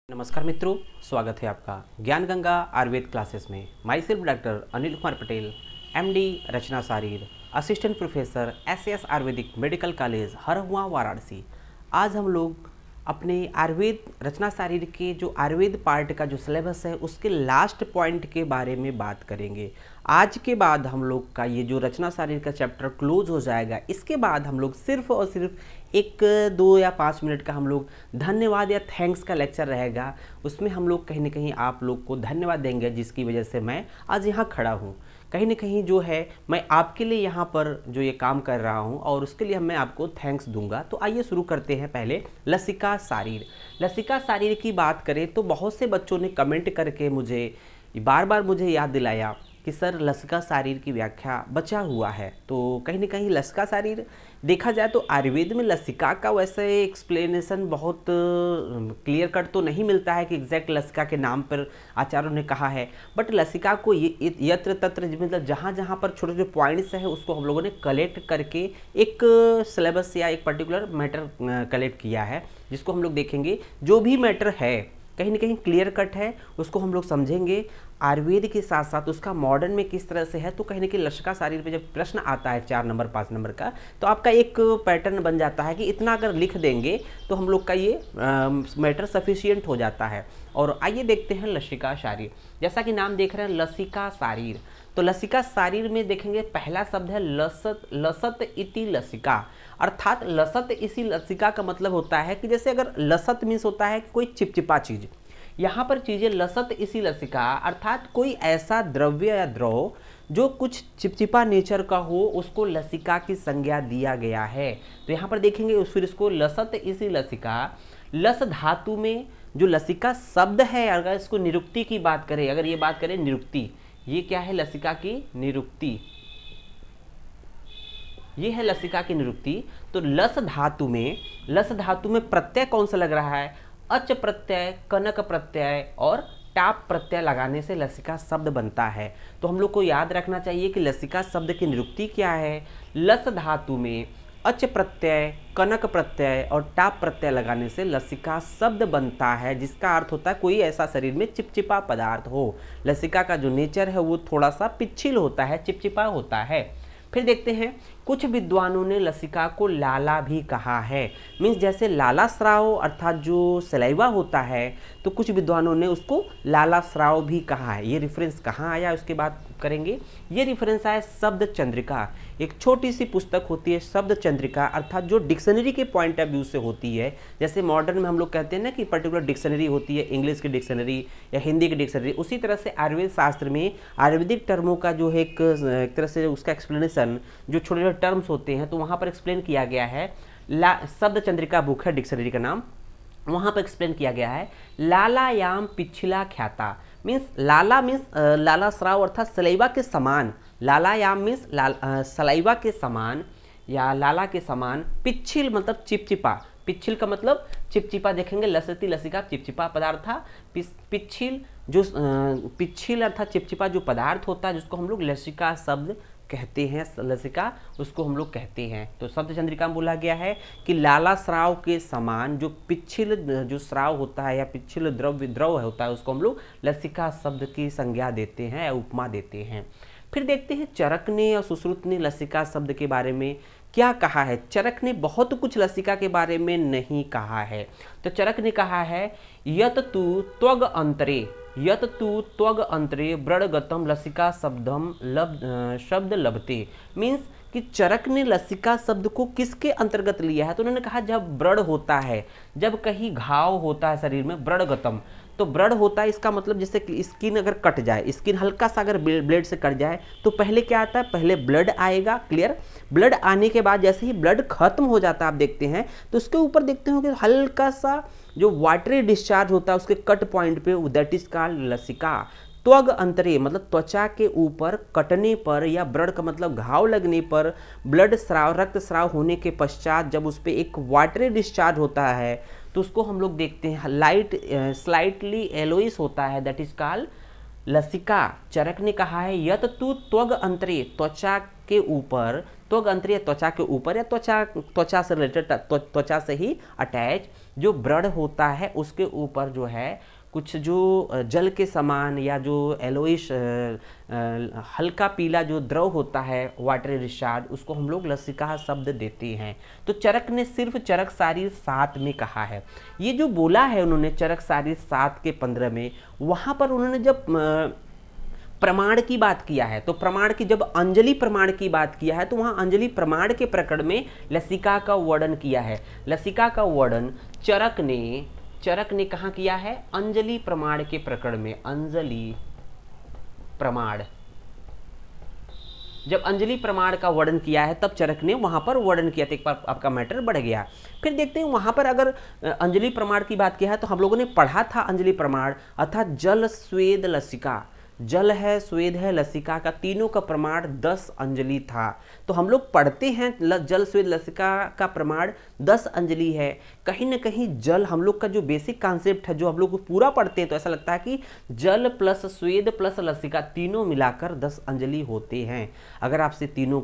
नमस्कार मित्रों, स्वागत है आपका ज्ञान गंगा आयुर्वेद क्लासेस में। Myself doctor Anil Kumar Patel, MD, Rachana Sharir, assistant professor, SS Ayurvedic medical college Harhua Varanasi. आज हम लोग अपने आयुर्वेद रचना शारीर के जो आयुर्वेद पार्ट का जो सिलेबस है उसके लास्ट पॉइंट के बारे में बात करेंगे। आज के बाद हम लोग का ये जो रचना शारीर का चैप्टर क्लोज हो जाएगा। इसके बाद हम लोग सिर्फ और सिर्फ 1-2 या 5 मिनट का हम लोग धन्यवाद या थैंक्स का लेक्चर रहेगा। उसमें हम लोग कहीं ना कहीं आप लोग को धन्यवाद देंगे, जिसकी वजह से मैं आज यहाँ खड़ा हूँ। कहीं ना कहीं जो है मैं आपके लिए यहाँ पर जो ये काम कर रहा हूँ और उसके लिए मैं आपको थैंक्स दूंगा। तो आइए शुरू करते हैं। पहले लसिका शारीर। लसिका शारीर की बात करें तो बहुत से बच्चों ने कमेंट करके मुझे बार बार याद दिलाया कि सर लसिका शारीर की व्याख्या बचा हुआ है। तो कहीं ना कहीं लसिका शारीर देखा जाए तो आयुर्वेद में लसिका का वैसे एक्सप्लेनेशन बहुत क्लियर कट तो नहीं मिलता है कि एग्जैक्ट लसिका के नाम पर आचार्यों ने कहा है, बट लसिका को यत्र तत्र मतलब जहाँ जहाँ पर छोटे छोटे पॉइंट्स है उसको हम लोगों ने कलेक्ट करके एक सिलेबस या एक पर्टिकुलर मैटर कलेक्ट किया है, जिसको हम लोग देखेंगे। जो भी मैटर है कहीं ना कहीं क्लियर कट है, उसको हम लोग समझेंगे आयुर्वेद के साथ साथ उसका मॉडर्न में किस तरह से है। तो कहीं ना कहीं लसिका शारीर पे जब प्रश्न आता है 4 नंबर 5 नंबर का, तो आपका एक पैटर्न बन जाता है कि इतना अगर लिख देंगे तो हम लोग का ये मैटर सफिशियंट हो जाता है। और आइए देखते हैं लसिका शारीर। जैसा कि नाम देख रहे हैं लसिका शारीर, तो लसिका शारीर में देखेंगे पहला शब्द है लसत। लसत इति लसिका, अर्थात लसत इसी लसिका का मतलब होता है कि जैसे अगर लसत मीन्स होता है कोई चिपचिपा चीज, यहाँ पर चीजें लसत इसी लसिका अर्थात कोई ऐसा द्रव्य या द्रव जो कुछ चिपचिपा नेचर का हो, उसको लसिका की संज्ञा दिया गया है। तो यहाँ पर देखेंगे फिर इसको लसत इसी लसिका। लस धातु में जो लसिका शब्द है, अगर इसको निरुक्ति की बात करें, अगर ये बात करें निरुक्ति, ये क्या है लसिका की निरुक्ति, ये है लसिका की निरुक्ति। तो लस धातु में प्रत्यय कौन सा लग रहा है? अच प्रत्यय, कनक प्रत्यय और टाप प्रत्यय लगाने से लसिका शब्द बनता है। तो हम लोग को याद रखना चाहिए कि लसिका शब्द की निरुक्ति क्या है। लस धातु में अच प्रत्यय, कनक प्रत्यय और टाप प्रत्यय लगाने से लसिका शब्द बनता है, जिसका अर्थ होता है कोई ऐसा शरीर में चिपचिपा पदार्थ हो। लसिका का जो नेचर है वो थोड़ा सा पिच्छिल होता है, चिपचिपा होता है। फिर देखते हैं कुछ विद्वानों ने लसिका को लाला भी कहा है। मीन्स जैसे लाला स्राव अर्थात जो सलाइवा होता है, तो कुछ विद्वानों ने उसको लाला स्राव भी कहा है। ये रेफरेंस कहाँ आया उसके बाद करेंगे। ये रेफरेंस आया शब्द चंद्रिका, एक छोटी सी पुस्तक होती है शब्द चंद्रिका, अर्थात जो डिक्शनरी के पॉइंट ऑफ व्यू से होती है। जैसे मॉडर्न में हम लोग कहते हैं ना कि पर्टिकुलर डिक्शनरी होती है, इंग्लिश की डिक्शनरी या हिंदी की डिक्शनरी, उसी तरह से आयुर्वेद शास्त्र में आयुर्वेदिक टर्मों का जो है एक तरह से उसका एक्सप्लेनेशन, जो छोटे छोटे टर्म्स होते हैं तो वहाँ पर एक्सप्लेन किया गया है। शब्द चंद्रिका बुक है, डिक्शनरी का नाम, वहाँ पर एक्सप्लेन किया गया है। लालायाम पिछला ख्याता मीन्स लाला मीन्स लाला स्राव अर्थात सलाइवा के समान। लालायाम मीन्स सलाइवा के समान या लाला के समान। पिछिल मतलब चिपचिपा, पिछिल का मतलब चिपचिपा। देखेंगे लसती लसिका चिपचिपा पदार्थ था। पिछिल जो पिछिल अर्थात चिपचिपा जो पदार्थ होता है, जिसको हम लोग लसिका शब्द कहते हैं, लसिका उसको हम लोग कहते हैं। तो शब्द चंद्रिका में बोला गया है कि लाला स्राव के समान जो पिछिल जो स्राव होता है या पिछिल द्रव होता है, उसको हम लोग लसिका शब्द की संज्ञा देते हैं या उपमा देते हैं। फिर देखते हैं चरक ने और सुश्रुत ने लसिका शब्द के बारे में क्या कहा है। चरक ने बहुत कुछ लसिका के बारे में नहीं कहा है। तो चरक ने कहा है यत तु त्वग अंतरे व्रणगतम लसिका शब्द लभते। मीन्स कि चरक ने लसिका शब्द को किसके अंतर्गत लिया है? तो उन्होंने कहा जब व्रण होता है, जब कहीं घाव होता है शरीर में, व्रणगतम, तो व्रण होता है इसका मतलब जैसे कि स्किन अगर कट जाए, स्किन हल्का सा अगर ब्लेड से कट जाए तो पहले क्या आता है? पहले ब्लड आएगा, क्लियर। ब्लड आने के बाद जैसे ही ब्लड खत्म हो जाता है, आप देखते हैं तो उसके ऊपर देखते हो कि हल्का सा जो वाटरी डिस्चार्ज होता है उसके कट पॉइंट पे, दैट इज कॉल्ड लसिका। त्वग अंतरे मतलब त्वचा के ऊपर कटने पर या व्रण का मतलब घाव लगने पर, ब्लड स्राव रक्त स्राव होने के पश्चात जब उस पर एक वाटरी डिस्चार्ज होता है तो उसको हम लोग देखते हैं स्लाइटली एलोइस होता है, दैट इज कॉल्ड लसिका। चरक ने कहा है यत तु त्वग अंतरे त्वचा के ऊपर, त्वग अंतरे त्वचा के ऊपर या त्वचा से रिलेटेड, त्वचा से ही अटैच जो ब्रड होता है उसके ऊपर जो है कुछ जो जल के समान या जो एलोइश हल्का पीला जो द्रव होता है वाटरी डिस्चार्ज, उसको हम लोग लसिका शब्द देते हैं। तो चरक ने सिर्फ चरक शारीर 7 में कहा है। ये जो बोला है उन्होंने चरक शारीर 7 के 15 में, वहाँ पर उन्होंने जब प्रमाण की बात किया है, तो प्रमाण की जब अंजलि प्रमाण की बात किया है तो वहाँ अंजलि प्रमाण के प्रकरण में लसिका का वर्णन किया है। लसिका का वर्णन चरक ने कहाँ किया है? अंजलि प्रमाण के प्रकरण में। अंजलि प्रमाण, जब अंजलि प्रमाण का वर्णन किया है तब चरक ने वहां पर वर्णन किया था। एक बार आपका मैटर बढ़ गया। फिर देखते हैं वहां पर अगर अंजलि प्रमाण की बात किया है तो हम लोगों ने पढ़ा था अंजलि प्रमाण अर्थात जल स्वेद लसिका, जल है स्वेद है लसिका का तीनों का प्रमाण 10 अंजलि था। तो हम लोग पढ़ते हैं जल स्वेद लसिका का प्रमाण 10 अंजलि है। कहीं ना कहीं जल हम लोग का जो बेसिक कॉन्सेप्ट है जो हम लोग पूरा पढ़ते हैं तो ऐसा लगता है कि जल प्लस स्वेद प्लस लसिका तीनों मिलाकर 10 अंजलि होते हैं। अगर आपसे तीनों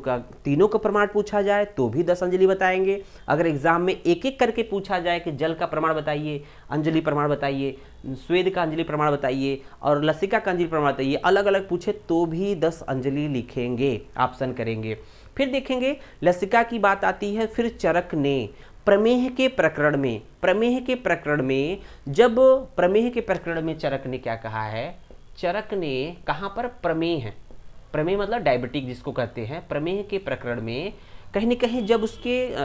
का प्रमाण पूछा जाए तो भी 10 अंजलि बताएंगे। अगर एग्जाम में एक एक करके पूछा जाए कि जल का प्रमाण बताइए, अंजलि प्रमाण बताइए, स्वेद का अंजलि प्रमाण बताइए और लसिका का अंजलि प्रमाण बताइए, अलग अलग पूछे तो भी 10 अंजलि लिखेंगे, ऑप्शन करेंगे। फिर देखेंगे लसिका की बात आती है। फिर चरक ने प्रमेह के प्रकरण में चरक ने क्या कहा है? चरक ने कहाँ पर प्रमेह मतलब डायबिटिक जिसको कहते हैं, प्रमेह के प्रकरण में कहीं न कहीं जब उसके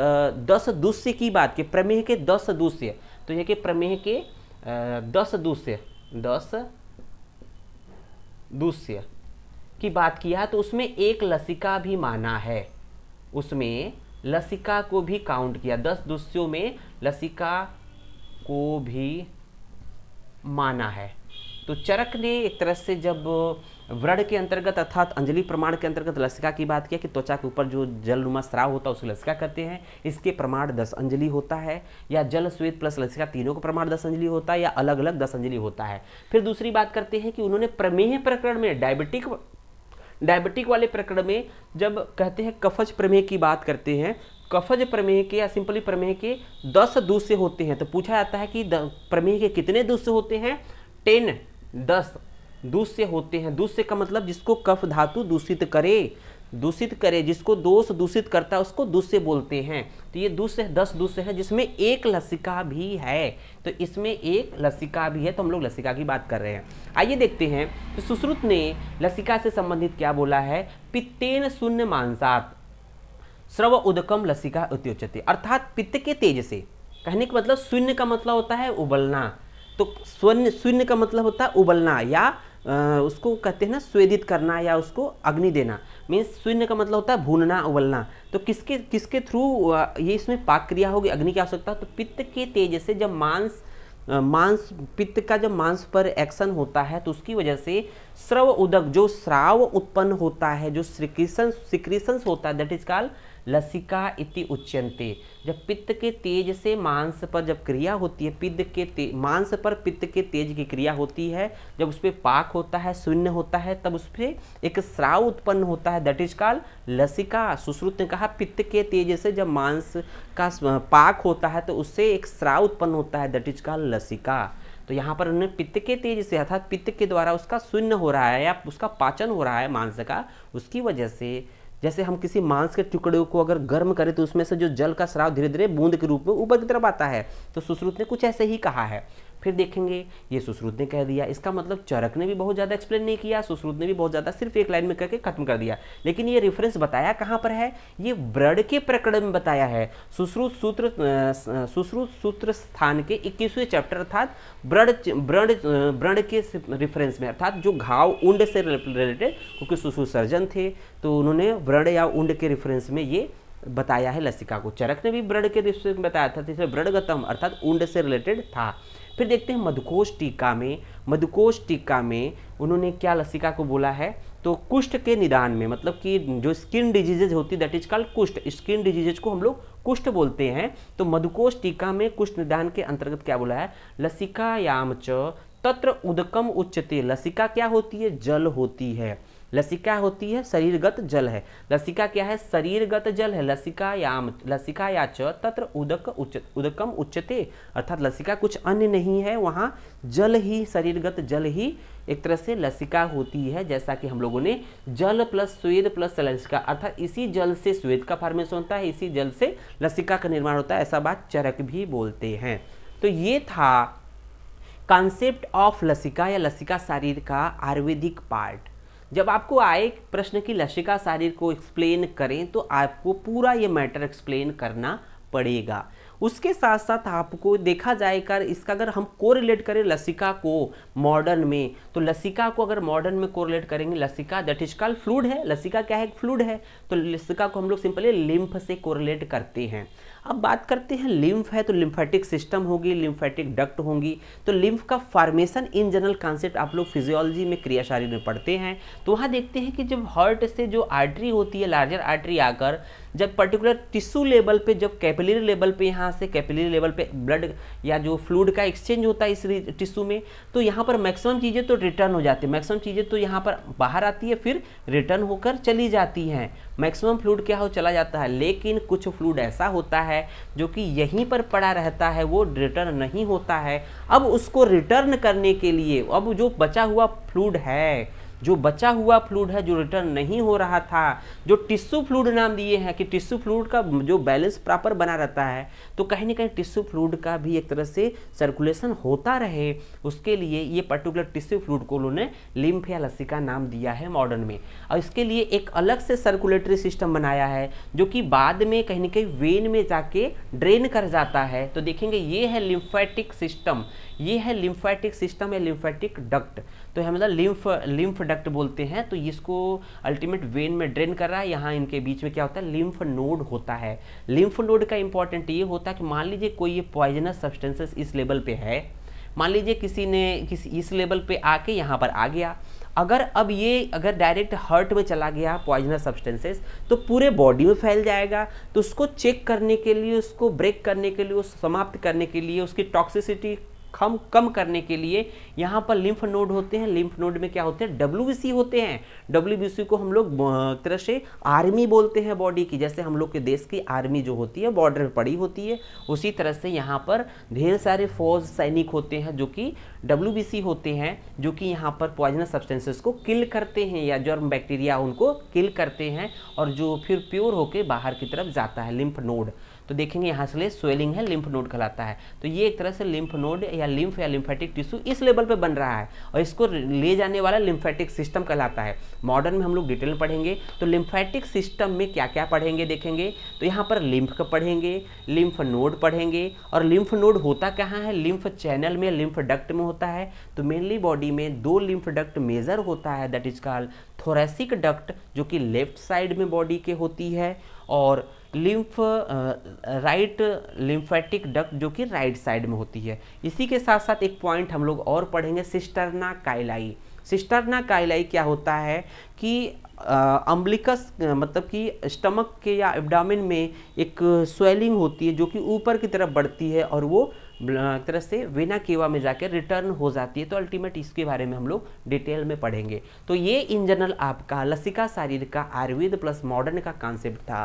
10 दूष्य की बात की, प्रमेह के 10 दूष्य, तो यह कि प्रमेह के 10 दूष्य की बात किया तो उसमें एक लसिका भी माना है, उसमें लसिका को भी काउंट किया। 10 दूष्यों में लसिका को भी माना है। तो चरक ने एक तरह से जब व्रण के अंतर्गत अर्थात अंजलि प्रमाण के अंतर्गत लसिका की बात किया कि त्वचा के ऊपर जो जलनुमा स्राव होता है उसको लसिका कहते हैं, इसके प्रमाण 10 अंजलि होता है, या जल स्वेद प्लस लसिका तीनों का प्रमाण 10 अंजलि होता है, या अलग अलग 10 अंजलि होता है। फिर दूसरी बात करते हैं कि उन्होंने प्रमेह प्रकरण में डायबिटिक वाले प्रकरण में जब कहते हैं कफज प्रमेह की बात करते हैं, कफज प्रमेह के या सिंपली प्रमेह के 10 दूष्य होते हैं। तो पूछा जाता है कि प्रमेह के कितने दूष्य होते हैं? 10 दूष्य होते हैं। दूष्य का मतलब जिसको कफ धातु दूषित करे, जिसको दोष दूषित करता है उसको दूष्य बोलते हैं। तो ये दूष्य 10 दूष्य है जिसमें एक लसिका भी है। तो इसमें एक लसिका भी है, तो हम लोग लसिका की बात कर रहे हैं। आइए देखते हैं तो सुश्रुत ने लसिका से संबंधित क्या बोला है? पित्तेन शून्य मांसात स्रव उदकम लसिका उच्यते, अर्थात पित्त के तेज से। कहने का मतलब शून्य का मतलब होता है उबलना, तो शून्य का मतलब होता है उबलना या उसको कहते हैं ना स्वेदित करना या उसको अग्नि देना। मीन्स शून्य का मतलब होता है भूनना उबलना। तो किसके थ्रू ये इसमें पाक क्रिया होगी, अग्नि की आवश्यकता? तो पित्त के तेज से जब पित्त का जब मांस पर एक्शन होता है तो उसकी वजह से स्रव उदक जो स्राव उत्पन्न होता है, जो सिक्रीशंस होता है, दैट इज कॉल्ड लसिका इति उच्यन्ते। जब पित्त के तेज से मांस पर जब क्रिया होती है, मांस पर पित्त के तेज की क्रिया होती है, जब उस पर पाक होता है, शून्य होता है, तब उस पर एक स्राव उत्पन्न होता है, दैट इज कॉल्ड लसिका। सुश्रुत ने कहा पित्त के तेज से जब मांस का पाक होता है तो उससे एक स्राव उत्पन्न होता है, दैट इज कॉल्ड लसिका। तो यहाँ पर उन्होंने पित्त के तेज से अर्थात पित्त के द्वारा उसका शून्य हो रहा है या उसका पाचन हो रहा है मांस का, उसकी वजह से जैसे हम किसी मांस के टुकड़े को अगर गर्म करें तो उसमें से जो जल का स्राव धीरे धीरे बूंद के रूप में ऊपर की तरफ आता है। तो सुश्रुत ने कुछ ऐसे ही कहा है। फिर देखेंगे ये सुश्रुत ने कह दिया, इसका मतलब चरक ने भी बहुत ज़्यादा एक्सप्लेन नहीं किया, सुश्रुत ने भी बहुत ज़्यादा सिर्फ एक लाइन में करके खत्म कर दिया। लेकिन ये रेफरेंस बताया कहाँ पर है? ये व्रण के प्रकरण में बताया है। सुश्रुत सूत्र स्थान के 21वें चैप्टर अर्थात व्रण के रेफरेंस में, अर्थात जो घाव उंड से रिलेटेड, क्योंकि सुश्रुत सर्जन थे तो उन्होंने व्रण या उंड के रेफरेंस में ये बताया है लसिका को। चरक ने भी व्रण के रेफरेंस में बताया था, इसलिए व्रणगतम अर्थात उंड से रिलेटेड था। फिर देखते हैं मधुकोश टीका में उन्होंने क्या लसिका को बोला है? तो कुष्ठ के निदान में, मतलब कि जो स्किन डिजीजेज होती है दैट इज कॉल्ड कुष्ठ, स्किन डिजीजेज को हम लोग कुष्ठ बोलते हैं। तो मधुकोश टीका में कुष्ठ निदान के अंतर्गत क्या बोला है? लसिकायाम च तत्र उदकम उच्यते। लसिका क्या होती है? जल होती है। लसिका होती है शरीरगत जल है। लसिका क्या है? शरीरगत जल है। लसिका या च तत्र उदकम उच्यते, अर्थात लसिका कुछ अन्य नहीं है, वहाँ जल ही, शरीरगत जल ही एक तरह से लसिका होती है। जैसा कि हम लोगों ने जल प्लस स्वेद प्लस लसिका, अर्थात इसी जल से स्वेद का फॉर्मेशन होता है, इसी जल से लसिका का निर्माण होता है, ऐसा बात चरक भी बोलते हैं। तो ये था कॉन्सेप्ट ऑफ लसिका या लसिका शारीर का आयुर्वेदिक पार्ट। जब आपको आए प्रश्न की लसिका शारीर को एक्सप्लेन करें तो आपको पूरा ये मैटर एक्सप्लेन करना पड़ेगा। उसके साथ साथ आपको देखा जाएगा इसका अगर हम कोरिलेट करें लसिका को मॉडर्न में, तो लसिका को अगर मॉडर्न में कोरिलेट करेंगे, लसिका दैट इज कॉल्ड फ्लूइड है। लसिका क्या है? फ्लूइड है। तो लसिका को हम लोग सिंपली लिम्फ से कोरिलेट करते हैं। अब बात करते हैं लिम्फ है तो लिम्फेटिक सिस्टम होगी, लिम्फेटिक डक्ट होंगी। तो लिम्फ का फॉर्मेशन इन जनरल कॉन्सेप्ट आप लोग फिजियोलॉजी में क्रिया शारीर में पढ़ते हैं। तो वहाँ देखते हैं कि जब हार्ट से जो आर्टरी होती है, लार्जर आर्टरी आकर जब पर्टिकुलर टिश्यू लेवल पे, जब कैपिलरी लेवल पे, यहाँ से कैपिलरी लेवल पे ब्लड या जो फ्लूइड का एक्सचेंज होता है इस टिश्यू में, तो यहाँ पर मैक्सिमम चीज़ें तो रिटर्न हो जाती है, मैक्सिमम चीज़ें तो यहाँ पर बाहर आती है फिर रिटर्न होकर चली जाती हैं। मैक्सिमम फ्लूइड क्या हो चला जाता है, लेकिन कुछ फ्लूइड ऐसा होता है जो कि यहीं पर पड़ा रहता है, वो रिटर्न नहीं होता है। अब उसको रिटर्न करने के लिए अब जो बचा हुआ फ्लूइड है, जो बचा हुआ फ्लूइड है, जो रिटर्न नहीं हो रहा था, जो टिश्यू फ्लूइड नाम दिए हैं कि टिश्यू फ्लूइड का जो बैलेंस प्रॉपर बना रहता है, तो कहीं ना कहीं टिश्यू फ्लूइड का भी एक तरह से सर्कुलेशन होता रहे, उसके लिए ये पर्टिकुलर टिश्यू फ्लूइड को उन्होंने लिम्फ या लसिका नाम दिया है मॉडर्न में। और इसके लिए एक अलग से सर्कुलेटरी सिस्टम बनाया है जो कि बाद में कहीं ना कहीं वेन में जाके ड्रेन कर जाता है। तो देखेंगे ये है लिम्फेटिक सिस्टम, ये है लिम्फेटिक सिस्टम या लिम्फेटिक डक्ट। तो हम मतलब लिम्फ डक्ट बोलते हैं। तो इसको अल्टीमेट वेन में ड्रेन कर रहा है। यहाँ इनके बीच में क्या होता है? लिम्फ नोड होता है। लिम्फ नोड का इंपॉर्टेंट ये होता है कि मान लीजिए कोई ये पॉइजनस सब्सटेंसेस इस लेवल पे है, मान लीजिए किसी इस लेवल पे आके यहाँ पर आ गया, अगर डायरेक्ट हार्ट में चला गया पॉइजनस सब्सटेंसेस तो पूरे बॉडी में फैल जाएगा। तो उसको चेक करने के लिए, उसको ब्रेक करने के लिए, उसको समाप्त करने के लिए, उसकी टॉक्सिसिटी कम करने के लिए यहाँ पर लिम्फ नोड होते हैं। लिम्फ नोड में क्या होते हैं? WBC होते हैं। WBC को हम लोग तरह से आर्मी बोलते हैं बॉडी की। जैसे हम लोग के देश की आर्मी जो होती है बॉर्डर पर पड़ी होती है, उसी तरह से यहाँ पर ढेर सारे फौज सैनिक होते हैं जो कि WBC होते हैं, जो कि यहाँ पर पॉइजनस सब्सटेंसेस को किल करते हैं या जर्म बैक्टीरिया उनको किल करते हैं, और जो फिर प्योर होके बाहर की तरफ जाता है लिम्फ नोड। तो देखेंगे यहाँ से स्वेलिंग है, लिम्फ नोड कहलाता है। तो ये एक तरह से लिम्फ नोड या लिम्फ या लिम्फेटिक टिश्यू इस लेवल पे बन रहा है, और इसको ले जाने वाला लिम्फेटिक सिस्टम कहलाता है। मॉडर्न में हम लोग डिटेल में पढ़ेंगे। तो लिम्फेटिक सिस्टम में क्या क्या पढ़ेंगे देखेंगे। तो यहाँ पर लिम्फ का पढ़ेंगे, लिम्फ नोड पढ़ेंगे। और लिम्फ नोड होता कहाँ है? लिम्फ चैनल में, लिम्फ डक्ट में होता है। तो मेनली बॉडी में 2 लिम्फ डक्ट मेजर होता है, that is called thoracic duct जो कि लेफ्ट साइड में बॉडी के होती है, और राइट लिम्फेटिक डक्ट जो कि राइट साइड में होती है। इसी के साथ साथ एक पॉइंट हम लोग और पढ़ेंगे, सिस्टर्ना काइलाई। सिस्टर्ना काइलाई क्या होता है कि अम्बिलिकस मतलब कि स्टमक के या एब्डामिन में एक स्वेलिंग होती है जो कि ऊपर की तरफ बढ़ती है, और वो तरह से वेना केवा में जाकर रिटर्न हो जाती है। तो अल्टीमेट इसके बारे में हम लोग डिटेल में पढ़ेंगे। तो ये इन जनरल आपका लसिका शारीर का आयुर्वेद प्लस मॉडर्न का कॉन्सेप्ट था।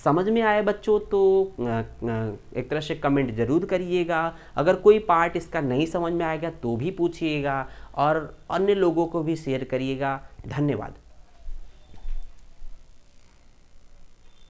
समझ में आए बच्चों तो एक तरह से कमेंट जरूर करिएगा। अगर कोई पार्ट इसका नहीं समझ में आएगा तो भी पूछिएगा, और अन्य लोगों को भी शेयर करिएगा। धन्यवाद।